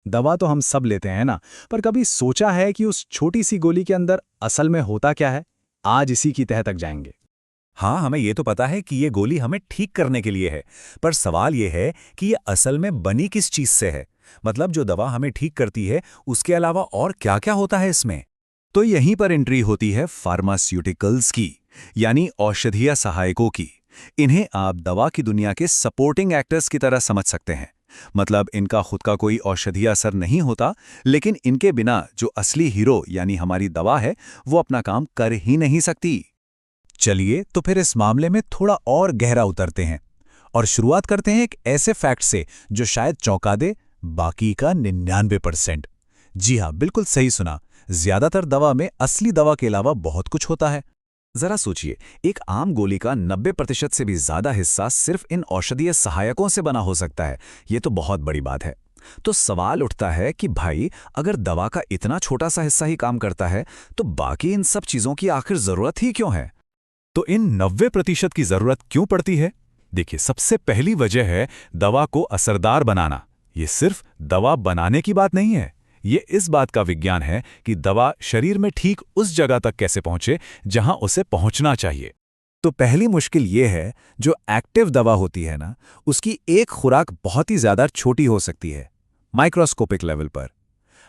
दवा तो हम सब लेते हैं ना, पर कभी सोचा है कि उस छोटी सी गोली के अंदर असल में होता क्या है? आज इसी की तह तक जाएंगे। हाँ, हमें ये तो पता है कि ये गोली हमें ठीक करने के लिए है, पर सवाल ये है कि ये असल में बनी किस चीज़ से है? मतलब जो दवा हमें ठीक करती है, उसके अलावा और क्या-क्या होता है इसमें? तो यहीं पर एंट्री होती है फार्मास्यूटिकल्स की, यानी औषधीय सहायकों की। इन्हें आप दवा की दुनिया के सपोर्टिंग एक्टर्स की तरह समझ सकते हैं। मतलब इनका खुद का कोई औषधीय असर नहीं होता, लेकिन इनके बिना जो असली हीरो यानी हमारी दवा है, वो अपना काम कर ही नहीं सकती। चलिए, तो फिर इस मामले में थोड़ा और गहरा उतरते हैं और शुरुआत करते हैं एक ऐसे फैक्ट से जो शायद चौंका दे बाकी का 99%। जी हाँ, बिल्कुल सही सुना। ज्यादातर दवा में असली दवा के अलावा बहुत कुछ होता है। जरा सोचिए, एक आम गोली का 90% से भी ज्यादा हिस्सा सिर्फ इन औषधीय सहायकों से बना हो सकता है। ये तो बहुत बड़ी बात है। तो सवाल उठता है कि भाई, अगर दवा का इतना छोटा सा हिस्सा ही काम करता है, तो बाकी इन सब चीजों की आखिर जरूरत ही क्यों है? तो इन 90% की जरूरत क्यों पड़ती है? देखिए, सबसे पहली वजह है दवा को असरदार बनाना। ये सिर्फ दवा बनाने की बात नहीं है, ये इस बात का विज्ञान है कि दवा शरीर में ठीक उस जगह तक कैसे पहुंचे जहां उसे पहुंचना चाहिए। तो पहली मुश्किल ये है, जो एक्टिव दवा होती है ना, उसकी एक खुराक बहुत ही ज्यादा छोटी हो सकती है, माइक्रोस्कोपिक लेवल पर।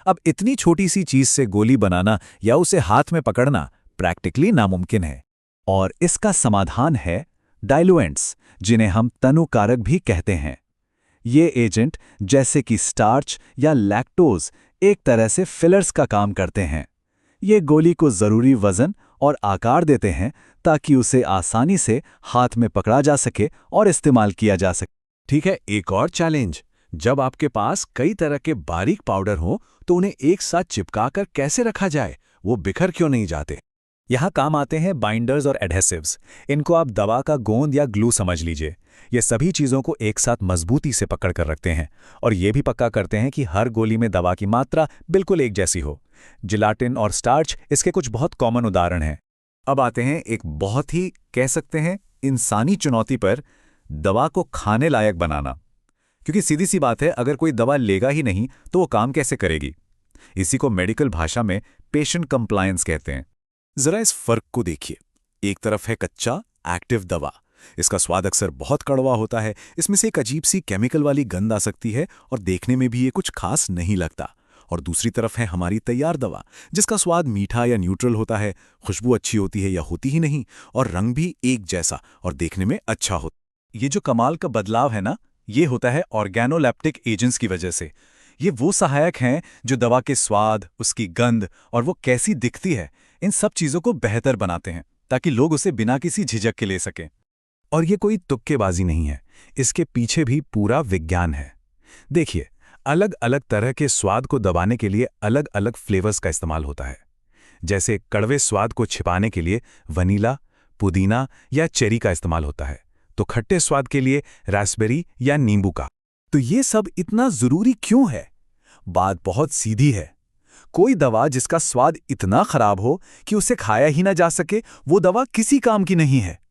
अब इतनी छोटी सी चीज से गोली बनाना या उसे हाथ में पकड़ना प्रैक्टिकली नामुमकिन है। और इसका समाधान है डाइलुएंट्स, जिन्हें हम तनुकारक भी कहते हैं। ये एजेंट, जैसे कि स्टार्च या लैक्टोज, एक तरह से फिलर्स का काम करते हैं। ये गोली को जरूरी वजन और आकार देते हैं ताकि उसे आसानी से हाथ में पकड़ा जा सके और इस्तेमाल किया जा सके। ठीक है, एक और चैलेंज। जब आपके पास कई तरह के बारीक पाउडर हो, तो उन्हें एक साथ चिपकाकर कैसे रखा जाए? वो बिखर क्यों नहीं जाते? यहाँ काम आते हैं बाइंडर्स और एडहेसिव्स। इनको आप दवा का गोंद या ग्लू समझ लीजिए। ये सभी चीज़ों को एक साथ मजबूती से पकड़ कर रखते हैं और ये भी पक्का करते हैं कि हर गोली में दवा की मात्रा बिल्कुल एक जैसी हो। जिलाटिन और स्टार्च इसके कुछ बहुत कॉमन उदाहरण हैं। अब आते हैं एक बहुत ही, कह सकते हैं, इंसानी चुनौती पर, दवा को खाने लायक बनाना। क्योंकि सीधी सी बात है, अगर कोई दवा लेगा ही नहीं तो वो काम कैसे करेगी? इसी को मेडिकल भाषा में पेशेंट कंप्लायंस कहते हैं। जरा इस फर्क को देखिए। एक तरफ है कच्चा एक्टिव दवा। इसका स्वाद अक्सर बहुत कड़वा होता है, इसमें से एक अजीब सी केमिकल वाली गंध आ सकती है और देखने में भी ये कुछ खास नहीं लगता। और दूसरी तरफ है हमारी तैयार दवा, जिसका स्वाद मीठा या न्यूट्रल होता है, खुशबू अच्छी होती है या होती ही नहीं, और रंग भी एक जैसा और देखने में अच्छा होता। ये जो कमाल का बदलाव है ना, ये होता है ऑर्गेनोलेप्टिक एजेंट्स की वजह से। ये वो सहायक हैं जो दवा के स्वाद, उसकी गंध और वो कैसी दिखती है, इन सब चीज़ों को बेहतर बनाते हैं ताकि लोग उसे बिना किसी झिझक के ले सकें। और ये कोई तुक्केबाजी नहीं है, इसके पीछे भी पूरा विज्ञान है। देखिए, अलग अलग तरह के स्वाद को दबाने के लिए अलग अलग फ्लेवर्स का इस्तेमाल होता है। जैसे कड़वे स्वाद को छिपाने के लिए वनीला, पुदीना या चेरी का इस्तेमाल होता है, तो खट्टे स्वाद के लिए रास्पबेरी या नींबू का। तो ये सब इतना जरूरी क्यों है? बात बहुत सीधी है। कोई दवा जिसका स्वाद इतना खराब हो कि उसे खाया ही ना जा सके, वो दवा किसी काम की नहीं है।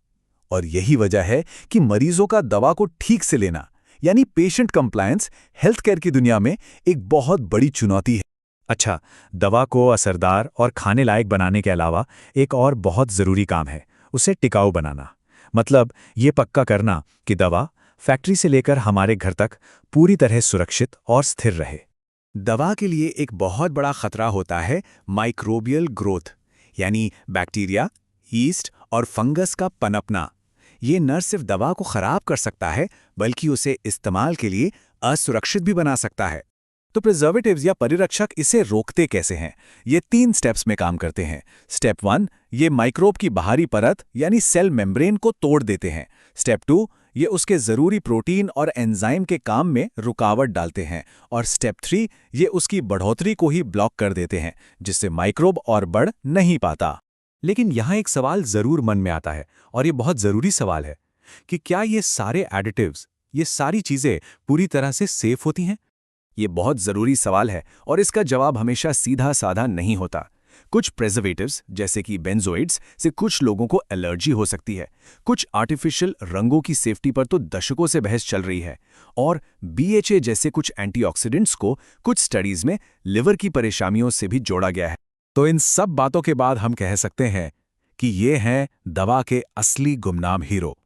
और यही वजह है कि मरीजों का दवा को ठीक से लेना, यानी पेशेंट कंप्लायंस, हेल्थ केयर की दुनिया में एक बहुत बड़ी चुनौती है। अच्छा, दवा को असरदार और खाने लायक बनाने के अलावा एक और बहुत ज़रूरी काम है, उसे टिकाऊ बनाना। मतलब ये पक्का करना कि दवा फैक्ट्री से लेकर हमारे घर तक पूरी तरह सुरक्षित और स्थिर रहे। दवा के लिए एक बहुत बड़ा खतरा होता है माइक्रोबियल ग्रोथ, यानी बैक्टीरिया, यीस्ट और फंगस का पनपना। ये न सिर्फ दवा को खराब कर सकता है, बल्कि उसे इस्तेमाल के लिए असुरक्षित भी बना सकता है। तो प्रिजर्वेटिव्स या परिरक्षक इसे रोकते कैसे हैं? ये 3 स्टेप्स में काम करते हैं। स्टेप 1, ये माइक्रोब की बाहरी परत यानी सेल मेम्ब्रेन को तोड़ देते हैं। स्टेप 2, ये उसके जरूरी प्रोटीन और एंजाइम के काम में रुकावट डालते हैं। और स्टेप 3, ये उसकी बढ़ोतरी को ही ब्लॉक कर देते हैं, जिससे माइक्रोब और बढ़ नहीं पाता। लेकिन यहाँ एक सवाल जरूर मन में आता है, और ये बहुत जरूरी सवाल है, कि क्या ये सारे एडिटिव्स, ये सारी चीजें पूरी तरह से सेफ होती हैं? ये बहुत जरूरी सवाल है और इसका जवाब हमेशा सीधा साधा नहीं होता। कुछ प्रेजर्वेटिव्स जैसे कि बेंजोइड्स से कुछ लोगों को एलर्जी हो सकती है। कुछ आर्टिफिशियल रंगों की सेफ्टी पर तो दशकों से बहस चल रही है। और BHA जैसे कुछ एंटीऑक्सीडेंट्स को कुछ स्टडीज में लिवर की परेशानियों से भी जोड़ा गया है। तो इन सब बातों के बाद हम कह सकते हैं कि ये हैं दवा के असली गुमनाम हीरो।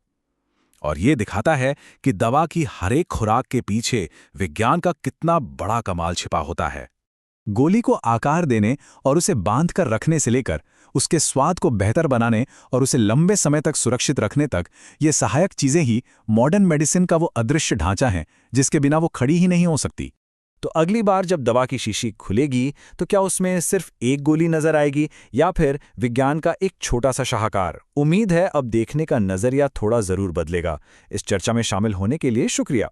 और ये दिखाता है कि दवा की हर एक खुराक के पीछे विज्ञान का कितना बड़ा कमाल छिपा होता है। गोली को आकार देने और उसे बांध कर रखने से लेकर उसके स्वाद को बेहतर बनाने और उसे लंबे समय तक सुरक्षित रखने तक, ये सहायक चीजें ही मॉडर्न मेडिसिन का वो अदृश्य ढांचा है जिसके बिना वो खड़ी ही नहीं हो सकती। तो अगली बार जब दवा की शीशी खुलेगी तो क्या उसमें सिर्फ एक गोली नजर आएगी या फिर विज्ञान का एक छोटा सा शाहकार? उम्मीद है अब देखने का नजरिया थोड़ा जरूर बदलेगा। इस चर्चा में शामिल होने के लिए शुक्रिया।